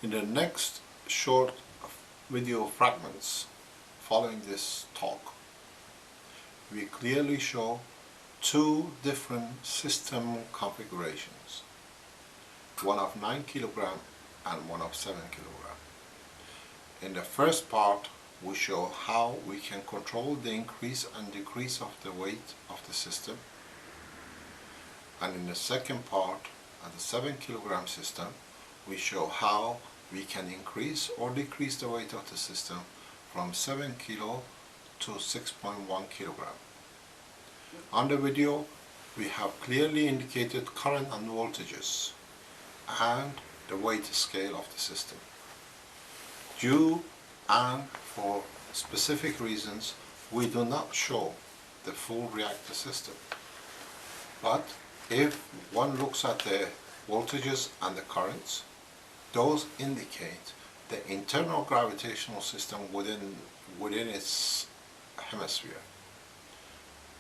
In the next short video fragments following this talk, we clearly show two different system configurations, one of 9 kg and one of 7 kg. In the first part, we show how we can control the increase and decrease of the weight of the system, and in the second part, at the 7 kg system, we show how we can increase or decrease the weight of the system from 7 kg to 6.1 kg. On the video, we have clearly indicated current and voltages and the weight scale of the system. Due and for specific reasons, we do not show the full reactor system. But if one looks at the voltages and the currents, those indicate the internal gravitational system within its hemisphere.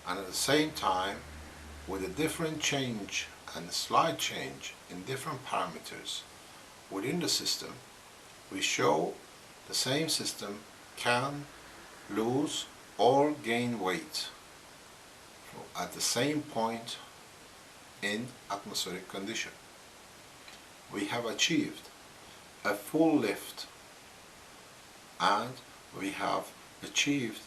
And at the same time, with a different change and a slight change in different parameters within the system, we show the same system can lose or gain weight at the same point in atmospheric condition. We have achieved a full lift and we have achieved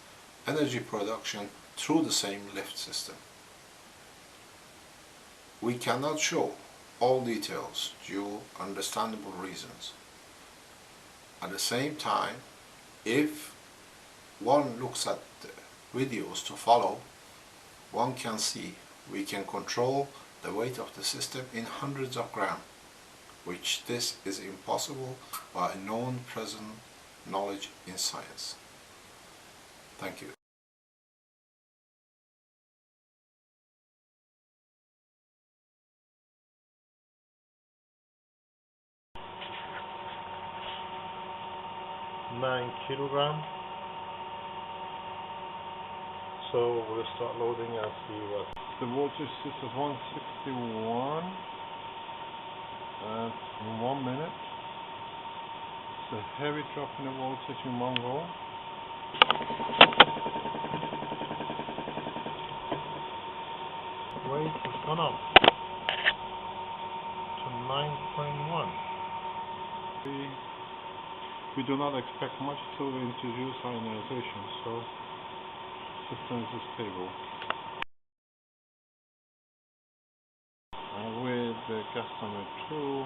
energy production through the same lift system. We cannot show all details due to understandable reasons. At the same time, if one looks at the videos to follow, one can see we can control the weight of the system in hundreds of grams, which this is impossible by known present knowledge in science. Thank you. Nine kilogram. So we'll start loading and see what the voltage is at 161 and in 1 minute. It's a heavy drop in the voltage in one go. Weight has gone up to 9.1. We do not expect much to introduce ionization, so the system is stable. And with the gas number 2,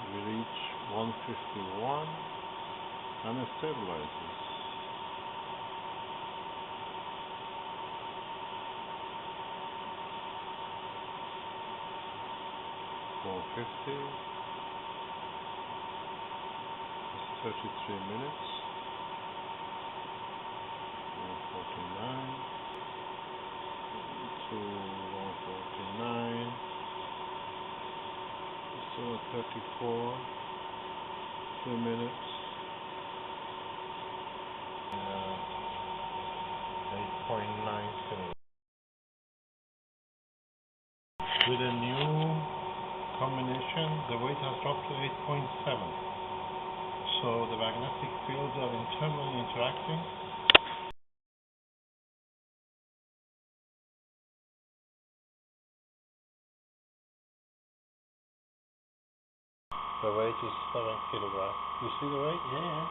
we reach 151 and it stabilizes. $450. 33 minutes, 149 to 149, still 34, 3 minutes, 8.9 kilometers. With a new combination, the weight has dropped to 8.7. So the magnetic fields are internally interacting. The weight is 7 kilograms. You see the weight? Yeah.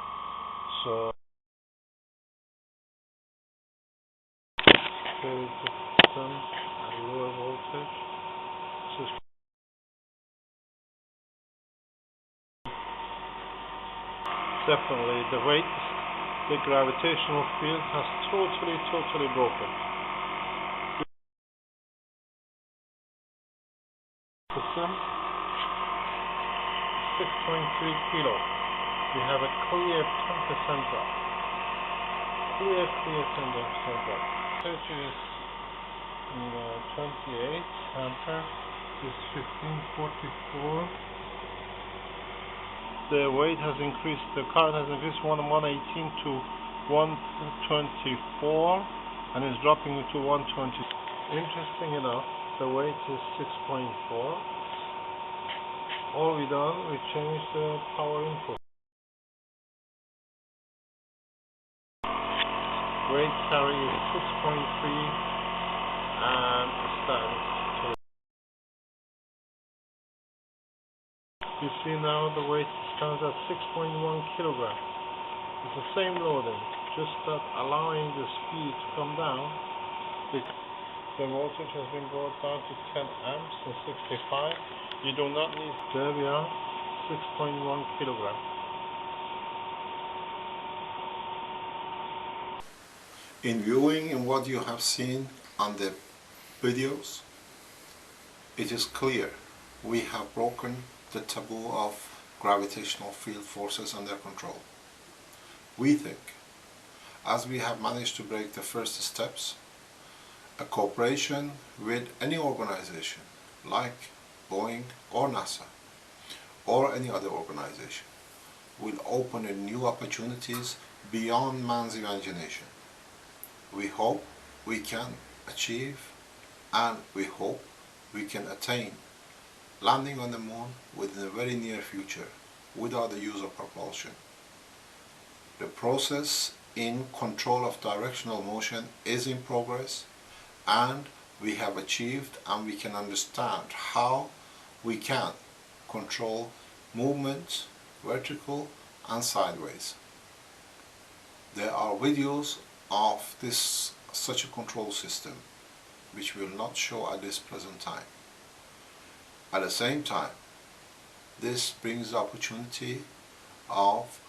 So there is the system at lower voltage. Definitely, the weight, the gravitational field has totally broken. System 6.3 kilo. We have a clear 10% drop. Clear 10% drop. Voltage is 28 ampere. Is 1544. The weight has increased, the current has increased from 118 to 124 and is dropping to 120. Interesting enough, the weight is 6.4 all we done, we changed the power input. Weight carry is 6.3 and stand 2. You see now the weight stands at 6.1 kilogram. It's the same loading, just that allowing the speed to come down. The voltage has been brought down to 10 amps and 65. You do not need, there we are, 6.1 kilogram. In viewing what you have seen on the videos, it is clear we have broken the taboo of gravitational field forces under control. We think, as we have managed to break the first steps, a cooperation with any organization like Boeing or NASA or any other organization will open new opportunities beyond man's imagination. We hope we can achieve and we hope we can attain landing on the moon within the very near future without the use of propulsion. The process in control of directional motion is in progress, and we have achieved and we can understand how we can control movement, vertical and sideways. There are videos of such a control system which we will not show at this present time. At the same time, this brings the opportunity of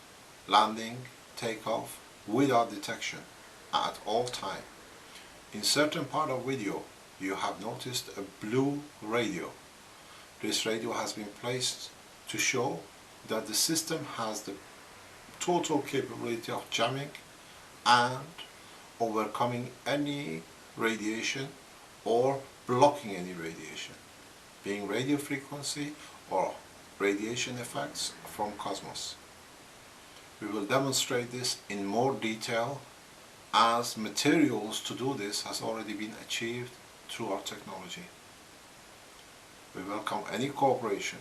landing, takeoff without detection at all time. In certain part of video you have noticed a blue radio. This radio has been placed to show that the system has the total capability of jamming and overcoming any radiation or blocking any radiation, being radio frequency or radiation effects from cosmos. We will demonstrate this in more detail as materials to do this has already been achieved through our technology. We welcome any cooperation